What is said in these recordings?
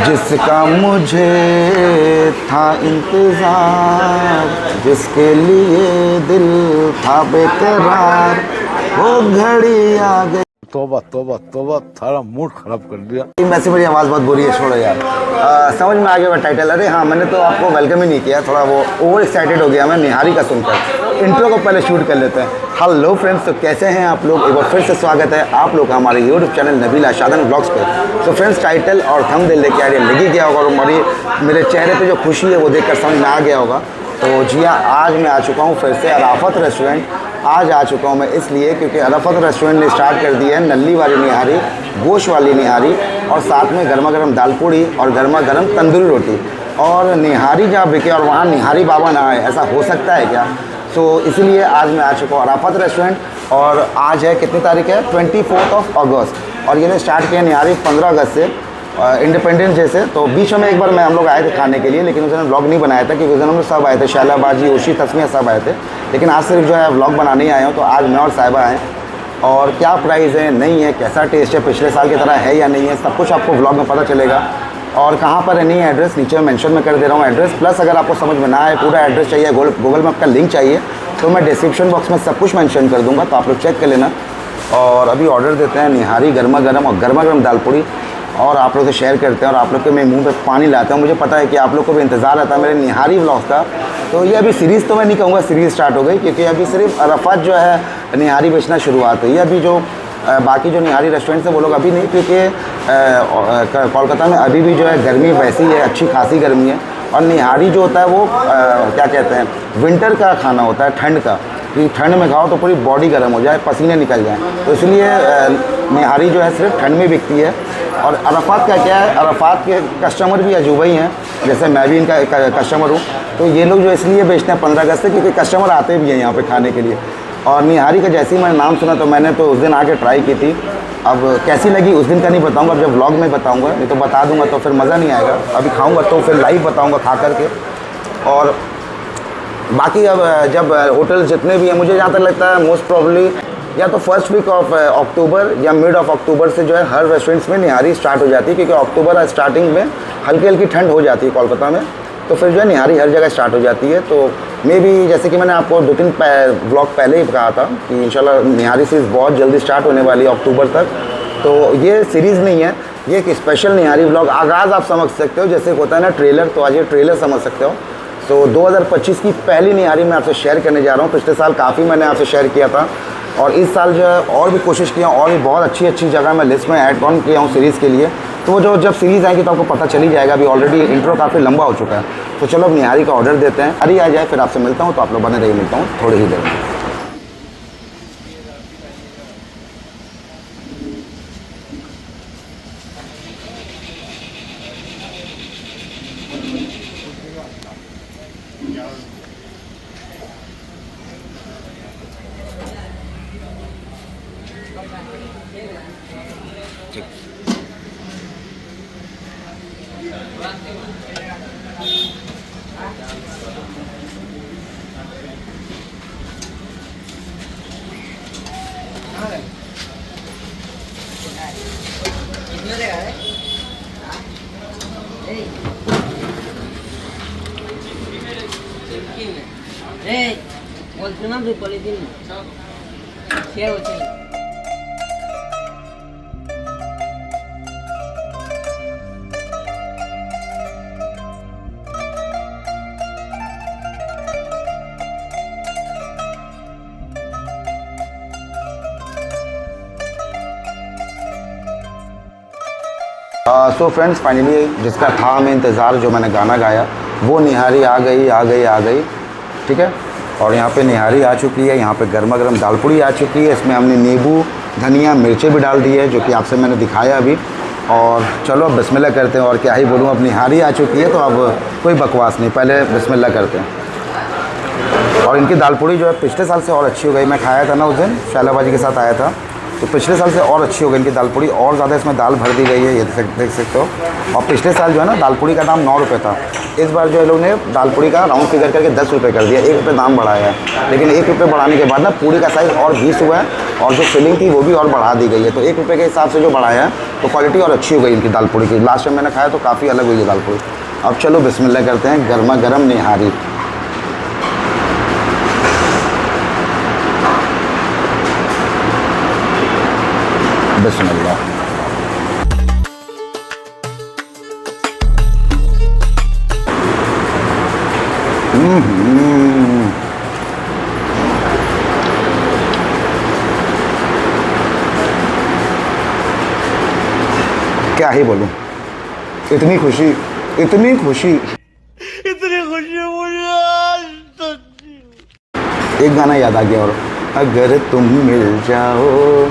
जिसका मुझे था इंतज़ार, जिसके लिए दिल था बेकरार, वो घड़ी आ गई। तोबा तोबा तोबा, थारा मूड खराब कर दिया। वैसे मेरी आवाज़ बहुत बुरी है, छोड़ो यार। समझ में आ गया टाइटल। अरे हाँ, मैंने तो आपको वेलकम ही नहीं किया, थोड़ा वो ओवर एक्साइटेड हो गया मैं निहारी का सुनकर। इंट्रो को पहले शूट कर लेते हैं। हेलो फ्रेंड्स, तो कैसे हैं आप लोग? एक बार फिर से स्वागत है आप लोग का हमारे यूट्यूब चैनल नबील आशादन ब्लॉग्स पे। तो फ्रेंड्स, टाइटल और थंबनेल देख के आइडिया लग ही गया होगा और मेरे चेहरे पे जो खुशी है वो देखकर समझ में आ गया होगा। तो जी हाँ, आज मैं आ चुका हूँ फिर से अराफत रेस्टोरेंट। आज आ चुका हूँ मैं इसलिए क्योंकि अराफत रेस्टोरेंट ने स्टार्ट कर दी है नल्ली वाली निहारी, गोश्त वाली निहारी और साथ में गर्मा गर्म दाल पूड़ी और गर्मा गर्म तंदूरी रोटी। और निहारी जहाँ बिके और वहाँ निहारी बाबा ना आए, ऐसा हो सकता है क्या? तो इसलिए आज मैं आ चुका हूँ अराफत रेस्टोरेंट। और आज है कितनी तारीख है? 24 अगस्त। और ये ने स्टार्ट किया निहारी 15 अगस्त से, इंडिपेंडेंस डे से। तो बीच में एक बार हम लोग आए थे खाने के लिए, लेकिन उस दिन व्लॉग नहीं बनाया था क्योंकि उस दिन हम लोग सब आए थे, शैला बाजी, ओशी, तस्मिया सब आए थे। लेकिन आज सिर्फ जो है व्लॉग बनाने ही आए हो। तो आज मैं और साहिबा आए और क्या प्राइस है, नहीं है, कैसा टेस्ट है, पिछले साल की तरह है या नहीं है, सब कुछ आपको व्लॉग में पता चलेगा। और कहाँ पर है नहीं है एड्रेस नीचे मेंशन में कर दे रहा हूँ एड्रेस। प्लस अगर आपको समझ में ना आए, पूरा एड्रेस चाहिए, गूगल मैप का लिंक चाहिए, तो मैं डिस्क्रिप्शन बॉक्स में सब कुछ मेंशन कर दूंगा, तो आप लोग चेक कर लेना। और अभी ऑर्डर देते हैं निहारी गर्मा गर्म और गर्मा गर्म दाल पूड़ी, और आप लोग से शेयर करते हैं और आप लोग के मैं मुंह पे पानी लाता हूँ। मुझे पता है कि आप लोग को भी इंतज़ार रहता है मेरे निहारी व्लॉग का। तो ये अभी सीरीज़ तो मैं नहीं कहूँगा सीरीज़ स्टार्ट हो गई, क्योंकि अभी सिर्फ अराफत जो है निहारी बेचना शुरुआत हुई है। अभी जो बाकी जो निहारी रेस्टोरेंट है वो लोग अभी नहीं, क्योंकि कोलकाता में अभी भी जो है गर्मी वैसी है, अच्छी खासी गर्मी है। और निहारी जो होता है वो क्या कहते हैं, विंटर का खाना होता है, ठंड का, कि ठंड में खाओ तो पूरी बॉडी गर्म हो जाए, पसीने निकल जाए। तो इसलिए निहारी जो है सिर्फ ठंड में बिकती है। और अराफत का क्या है, अराफत के कस्टमर भी अजूबा ही हैं, जैसे मैं भी इनका कस्टमर हूँ। तो ये लोग जो इसलिए बेचते हैं 15 अगस्त से, क्योंकि कस्टमर आते भी हैं यहाँ पे खाने के लिए। और निहारी का जैसे ही मैंने नाम सुना तो मैंने तो उस दिन आके ट्राई की थी। अब कैसी लगी उस दिन का नहीं बताऊंगा, अब जब व्लॉग में बताऊंगा, नहीं तो बता दूंगा तो फिर मज़ा नहीं आएगा। अभी खाऊंगा तो फिर लाइव बताऊंगा खा करके। और बाकी अब जब होटल जितने भी हैं, मुझे जहाँ तक लगता है मोस्ट प्रॉब्ली या तो फर्स्ट वीक ऑफ अक्टूबर या मिड ऑफ अक्टूबर से जो है हर रेस्टोरेंट्स में निहारी स्टार्ट हो जाती है, क्योंकि अक्टूबर स्टार्टिंग में हल्की हल्की ठंड हो जाती है कोलकाता में। तो फिर जो है निहारी हर जगह स्टार्ट हो जाती है। तो मे भी जैसे कि मैंने आपको 2-3 व्लॉग पहले ही कहा था कि इंशाल्लाह निहारी सीरीज़ बहुत जल्दी स्टार्ट होने वाली है अक्टूबर तक। तो ये सीरीज़ नहीं है, ये एक स्पेशल निहारी व्लॉग आगाज़ आप समझ सकते हो, जैसे होता है ना ट्रेलर, तो आज ये ट्रेलर समझ सकते हो। तो 2025 की पहली निहारी मैं आपसे शेयर करने जा रहा हूँ। पिछले साल काफ़ी मैंने आपसे शेयर किया था, और इस साल जो है और भी कोशिश किया, और भी बहुत अच्छी अच्छी जगह मैं लिस्ट में ऐड ऑन किया हूँ सीरीज़ के लिए। तो वो जो जब सीरीज़ आएगी तो आपको पता चल ही जाएगा। अभी ऑलरेडी इंट्रो काफ़ी लंबा हो चुका है। तो चलो अब निहारी का ऑर्डर देते हैं, अरे आ जाए, फिर आपसे मिलता हूँ। तो आप लोग बने रहिए, मिलता हूँ थोड़ी ही देर में। सो फ्रेंड्स, फाइनली जिसका था हमें इंतज़ार, जो मैंने गाना गाया, वो निहारी आ गई आ गई आ गई। ठीक है, और यहाँ पे निहारी आ चुकी है, यहाँ पे गर्मा गर्म दाल पूड़ी आ चुकी है। इसमें हमने नींबू, धनिया, मिर्चें भी डाल दी है, जो कि आपसे मैंने दिखाया अभी। और चलो अब बिस्मिल्लाह करते हैं। और क्या ही बोलूँ, अब निहारी आ चुकी है तो अब कोई बकवास नहीं, पहले बिस्मिल्लाह करते हैं। और इनकी दाल पूड़ी जो है पिछले साल से और अच्छी हो गई। मैं खाया था ना उस दिन, शैलाबाजी के साथ आया था, तो पिछले साल से और अच्छी हो गई इनकी दाल पूड़ी। और ज़्यादा इसमें दाल भर दी गई है, ये देख सकते हो। और पिछले साल जो है ना दाल पूड़ी का दाम 9 रुपये था। इस बार जो है लोग ने दाल पूड़ी का राउंड फिगर करके 10 रुपये कर दिया, 1 रुपये दाम बढ़ाया है। लेकिन 1 रुपये बढ़ाने के बाद ना पूड़ी का साइज़ और 20 हुआ है, और जो फिलिंग थी वो भी और बढ़ा दी गई है। तो 1 रुपये के हिसाब से जो बढ़ाया है तो क्वालिटी और अच्छी हो गई इनकी दाल पूड़ी की। लास्ट टाइम मैंने खाया तो काफ़ी अलग हुई है दाल पूड़ी। अब चलो बिस्मिल्लाह करते हैं, गर्मा गर्म निहारी। बिस्मिल्लाह। क्या ही बोलूं, इतनी खुशी, इतनी खुशी, इतनी खुशी मुझे। एक गाना याद आ गया, और अगर तुम मिल जाओ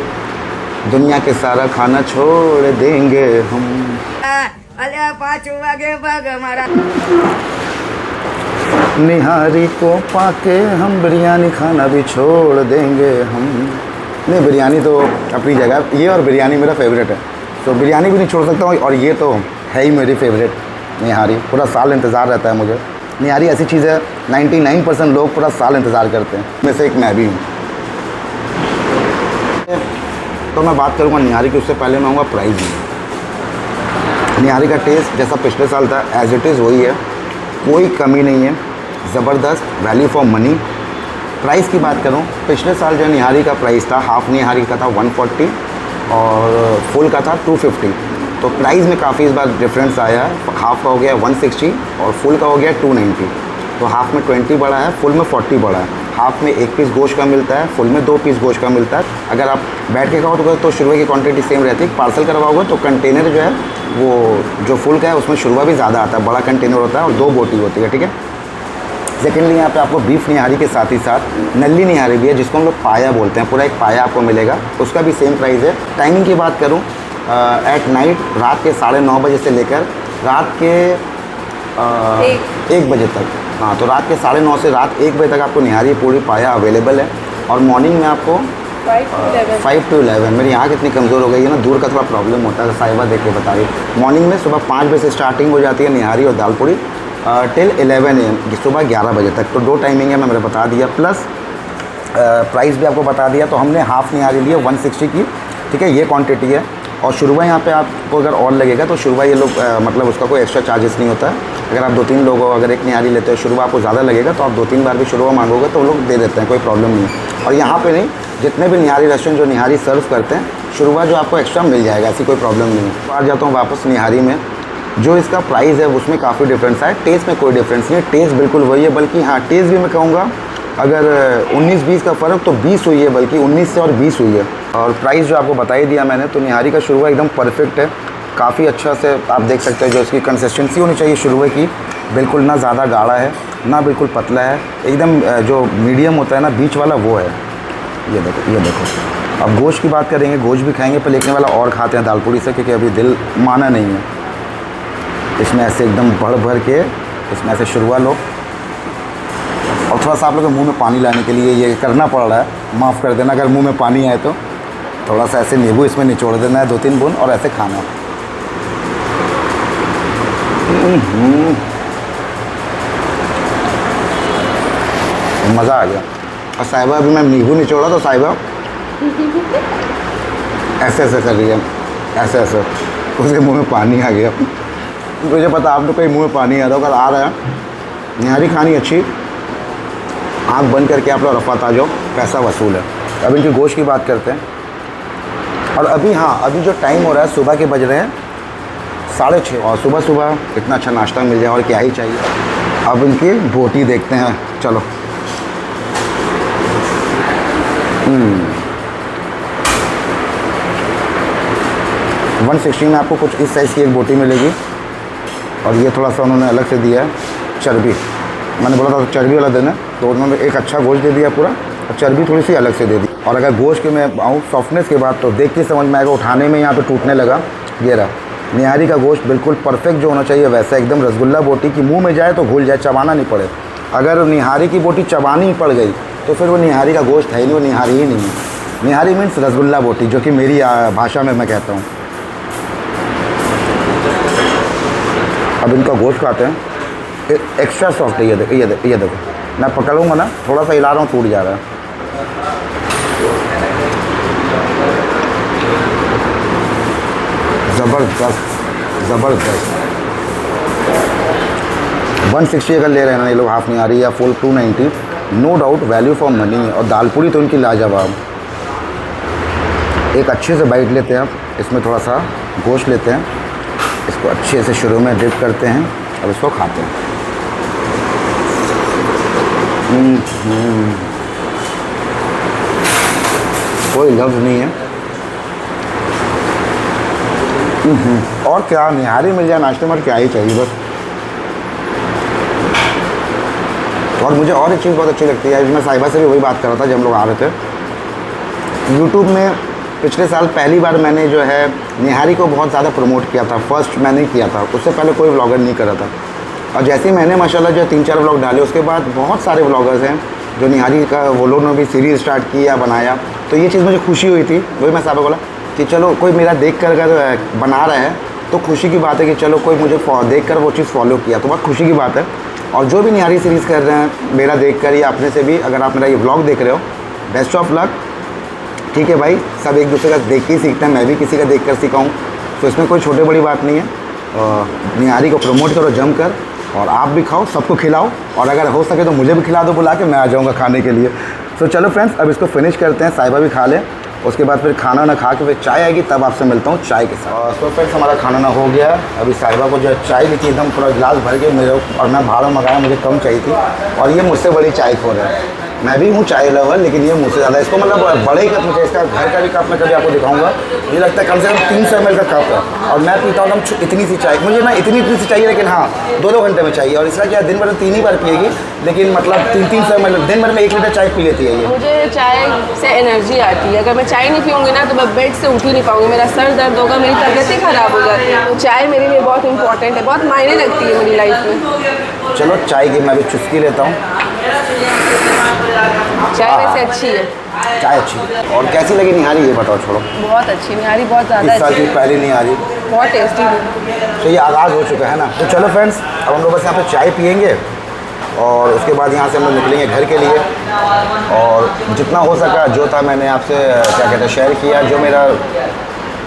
दुनिया के सारा खाना छोड़ देंगे हम। निहारी को पाके हम बिरयानी खाना भी छोड़ देंगे हम। नहीं, बिरयानी तो अपनी जगह, ये और बिरयानी मेरा फेवरेट है, तो बिरयानी भी नहीं छोड़ सकता हूँ। और ये तो है ही मेरी फेवरेट निहारी। पूरा साल इंतज़ार रहता है मुझे। निहारी ऐसी चीज़ है 99% लोग पूरा साल इंतज़ार करते हैं, में से एक मैं भी हूँ। तो मैं बात करूँगा निहारी की, उससे पहले मैं आऊँगा प्राइस में। निहारी का टेस्ट जैसा पिछले साल था एज़ इट इज़ वही है, कोई कमी नहीं है, ज़बरदस्त वैल्यू फॉर मनी। प्राइस की बात करूँ, पिछले साल जो निहारी का प्राइस था, हाफ़ निहारी का था 140 और फुल का था 250। तो प्राइस में काफ़ी इस बार डिफरेंस आया है। हाफ़ का हो गया 160 और फुल का हो गया 290। तो हाफ़ में 20 बढ़ा है, फुल में 40 बढ़ा है। हाफ़ में 1 पीस गोश्त का मिलता है, फुल में 2 पीस गोश्त का मिलता है। अगर आप बैठ के खाओ तो शुरुआ की क्वांटिटी सेम रहती है। पार्सल करवाओगे तो कंटेनर जो है वो जो फुल का है उसमें शुरुआ भी ज़्यादा आता है, बड़ा कंटेनर होता है और 2 बोटी होती है, ठीक है। सेकेंडली यहाँ पे आपको बीफ निहारी के साथ ही साथ नल्ली निहारी भी है, जिसको हम लोग पाया बोलते हैं। पूरा एक पाया आपको मिलेगा, उसका भी सेम प्राइस है। टाइमिंग की बात करूँ, एट नाइट रात के 9:30 बजे से लेकर रात के 1 बजे तक। हाँ, तो रात के 9:30 से रात 1 बजे तक आपको निहारी पूरी पाया अवेलेबल है। और मॉर्निंग में आपको 5 to 11। मेरी आँख इतनी कमज़ोर हो गई है ना, दूर का थोड़ा प्रॉब्लम होता है, साहिबा देख के बता रही। मॉर्निंग में सुबह 5 बजे से स्टार्टिंग हो जाती है निहारी और दाल पूड़ी टिल 11 AM, सुबह 11 बजे तक। तो 2 टाइमिंग है, मैंने बता दिया। प्लस प्राइस भी आपको बता दिया। तो हमने हाफ़ निहारी ली है 160 की, ठीक है, ये क्वांटिटी है। और शुरुआ यहाँ पे आपको अगर और लगेगा तो शुरुआ ये लोग मतलब उसका कोई एक्स्ट्रा चार्जेस नहीं होता है। अगर आप 2-3 लोग हो, अगर एक निहारी लेते हो, शुरुआ आपको ज़्यादा लगेगा तो आप 2-3 बार भी शुरुआ मांगोगे तो वो लोग दे देते हैं, कोई प्रॉब्लम नहीं है। और यहाँ पे नहीं, जितने भी निहारी रेस्टोरेंट जो निहारी सर्व करते हैं, शुरुआ जो आपको एक्स्ट्रा मिल जाएगा, ऐसी कोई प्रॉब्लम नहीं है। आ जाता हूँ वापस निहारी में। जो इसका प्राइस है उसमें काफ़ी डिफरेंस है, टेस्ट में कोई डिफरेंस नहीं है, टेस्ट बिल्कुल वही है। बल्कि हाँ, टेस्ट भी मैं कहूँगा अगर 19-20 का फ़र्क तो 20 हुई है, बल्कि 19 से और 20 हुई है। और प्राइस जो आपको बता ही दिया मैंने। तो निहारी का शुरुआ एकदम परफेक्ट है, काफ़ी अच्छा से आप देख सकते हैं। जो इसकी कंसिस्टेंसी होनी चाहिए शुरुए की, बिल्कुल ना ज़्यादा गाढ़ा है ना बिल्कुल पतला है, एकदम जो मीडियम होता है ना बीच वाला वो है। ये देखो, ये देखो। अब गोश्त की बात करेंगे, गोश्त भी खाएंगे, पर लेखने वाला और खाते हैं दाल पूड़ी से, क्योंकि अभी दिल माना नहीं है। इसमें ऐसे एकदम भर भर के इसमें ऐसे शुरुआ लो। और थोड़ा सा आप लोगों के मुँह में पानी लाने के लिए ये करना पड़ रहा है, माफ़ कर देना अगर मुंह में पानी आए तो। थोड़ा सा ऐसे नींबू इसमें निचोड़ देना है 2-3 बूंद और ऐसे खाना है। मज़ा आ गया। और साहिबा अभी मैं नींबू निचोड़ा तो साहिबा ऐसे ऐसे कर रही है, ऐसे ऐसे, उसके मुँह में पानी आ गया। मुझे पता आप लोग के मुँह में पानी आ रहा होगा, आ रहा है। निहारी खानी अच्छी, आँख बंद करके आप लोग रफ़ात आ जाओ, पैसा वसूल है। अब इनकी गोश्त की बात करते हैं। और अभी हाँ, अभी जो टाइम हो रहा है, सुबह के बज रहे हैं 6:30, और सुबह सुबह इतना अच्छा नाश्ता मिल जाए और क्या ही चाहिए। अब इनकी बोटी देखते हैं, चलो। 160 में आपको कुछ इस साइज़ की एक बोटी मिलेगी। और ये थोड़ा सा उन्होंने अलग से दिया है चर्बी। मैंने बोला था चर्बी वाला देना, तो उन्होंने एक अच्छा गोश्त दे दिया पूरा, और चर्बी थोड़ी सी अलग से दे दी। और अगर गोश्त के मैं आऊँ सॉफ्टनेस के बाद, तो देख के समझ में आएगा, उठाने में यहाँ पे टूटने लगा, ये रहा। निहारी का गोश्त बिल्कुल परफेक्ट जो होना चाहिए वैसा, एकदम रसगुल्ला बोटी कि मुंह में जाए तो घुल जाए, चबाना नहीं पड़े। अगर निहारी की बोटी चबानी ही पड़ गई तो फिर वो निहारी का गोश्त है ही नहीं, वो निहारी ही नहीं है। निहारी मीन्स रसगुल्ला बोटी, जो कि मेरी भाषा में मैं कहता हूँ। अब इनका गोश्त खाते हैं, एक्स्ट्रा सॉफ्ट है। ये देखो, मैं पकड़ूंगा ना, थोड़ा सा हिला रहा हूँ, टूट जा रहा है। ज़बरदस्त 160 अगर ले रहे हैं ना ये लोग हाफ़ निहारी या full 290, no doubt value for money है। और दाल पूड़ी तो उनकी लाजवाब। एक अच्छे से बाइट लेते हैं, इसमें थोड़ा सा गोश्त लेते हैं, इसको अच्छे से शुरू में डिप करते हैं और इसको खाते हैं। कोई लफ्ज़ नहीं है। और क्या, निहारी मिल जाए नाश्ते में क्या ही चाहिए बस। और मुझे और एक चीज़ बहुत अच्छी लगती है, मैं साहिबा से भी वही बात कर रहा था जब हम लोग आ रहे थे। यूट्यूब में पिछले साल पहली बार मैंने जो है निहारी को बहुत ज़्यादा प्रमोट किया था। फर्स्ट मैंने किया था, उससे पहले कोई व्लॉगर नहीं कर रहा था। और जैसे ही मैंने माशाल्लाह जो 3-4 व्लॉग डाले, उसके बाद बहुत सारे व्लॉगर्स हैं जो निहारी का वो लोग ने भी सीरीज़ स्टार्ट किया, बनाया। तो ये चीज़ मुझे खुशी हुई थी। वही मैं साहब बोला कि चलो कोई मेरा देख कर अगर बना रहा है तो खुशी की बात है कि चलो कोई मुझे देख कर वो चीज़ फॉलो किया, तो बहुत खुशी की बात है। और जो भी निहारी सीरीज़ कर रहे हैं मेरा देख कर या अपने से भी, अगर आप मेरा ये व्लॉग देख रहे हो, बेस्ट ऑफ लक। ठीक है भाई, सब एक दूसरे का देख के ही सीखते हैं, मैं भी किसी का देख कर सीखा हूँ, तो इसमें कोई छोटे बड़ी बात नहीं है। निहारी को प्रमोट करो जम कर, और आप भी खाओ, सबको खिलाओ, और अगर हो सके तो मुझे भी खिला दो बुला के, मैं आ जाऊँगा खाने के लिए। तो चलो फ्रेंड्स, अब इसको फिनिश करते हैं, साहिबा भी खा लें, उसके बाद फिर खाना ना खा के फिर चाय आएगी, तब आपसे मिलता हूँ चाय के साथ। तो फ्रेंड्स, हमारा खाना ना हो गया। अभी साहिबा को जो है चाय दी थी एकदम पूरा गिलास भर के मेरे, और मैं बाहर मंगाया, मुझे कम चाहिए थी, और ये मुझसे बड़ी चाय खो रहा है। मैं भी हूँ चाय लवर, लेकिन ये मुझसे ज़्यादा, इसको मतलब बड़े कप मुझे, इसका घर का भी कप मैं कभी आपको दिखाऊंगा, मुझे लगता है कम से कम 300 ml का कप है। और मैं पीता हूँ इतनी सी चाय, मुझे ना इतनी सी चाहिए, लेकिन हाँ 2-2 घंटे में चाहिए। और इसका क्या दिन भर 3 ही बार पिएगी, लेकिन मतलब 300 ml दिन भर में 1 लीटर चाय पी लेती है ये। मुझे चाय से एनर्जी आती है, अगर मैं चाय नहीं पीऊँगी ना तो मैं बेड से उठ ही नहीं पाऊँगी, मेरा सर दर्द होगा, मेरी तबीयत ही ख़राब हो जाती है। तो चाय मेरे लिए बहुत इंपॉर्टेंट है, बहुत मायने रखती है मेरी लाइफ में। चलो चाय की मैं भी चुस्की लेता हूँ। चाय वैसे अच्छी है, चाय अच्छी है। और कैसी लगी निहारी ये बताओ, छोड़ो। बहुत अच्छी निहारी, बहुत ज़्यादा इस साल अच्छी, की पहली निहारी, बहुत टेस्टी थी। तो ये आगाज़ हो चुका है ना। तो चलो फ्रेंड्स, अब हम लोग बस यहाँ पे चाय पियेंगे, और उसके बाद यहाँ से हम लोग निकलेंगे घर के लिए। और जितना हो सका जो था मैंने आपसे क्या कहते हैं शेयर किया, जो मेरा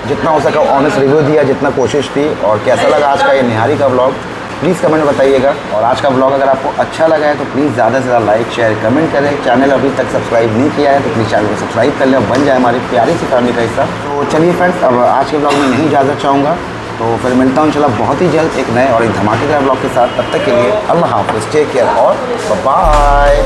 जितना हो सका ऑनेस्ट रिव्यू दिया, जितना कोशिश थी। और कैसा लगा आज का ये निहारी का व्लॉग, प्लीज़ कमेंट में बताइएगा। और आज का व्लॉग अगर आपको अच्छा लगा है तो प्लीज़ ज़्यादा से ज़्यादा लाइक शेयर कमेंट करें। चैनल अभी तक सब्सक्राइब नहीं किया है तो प्लीज़ चैनल को सब्सक्राइब कर लें, बन जाए हमारी प्यारी सी फैमिली का हिस्सा। तो चलिए फ्रेंड्स, अब आज के व्लॉग में यहीं इजाज़त चाहूँगा, तो फिर मिलता हूँ इंशाल्लाह बहुत ही जल्द एक नए और एक धमाकेदार व्लॉग के साथ। तब तक के लिए अल्लाह हाफ़िज़, टेक केयर और बाय।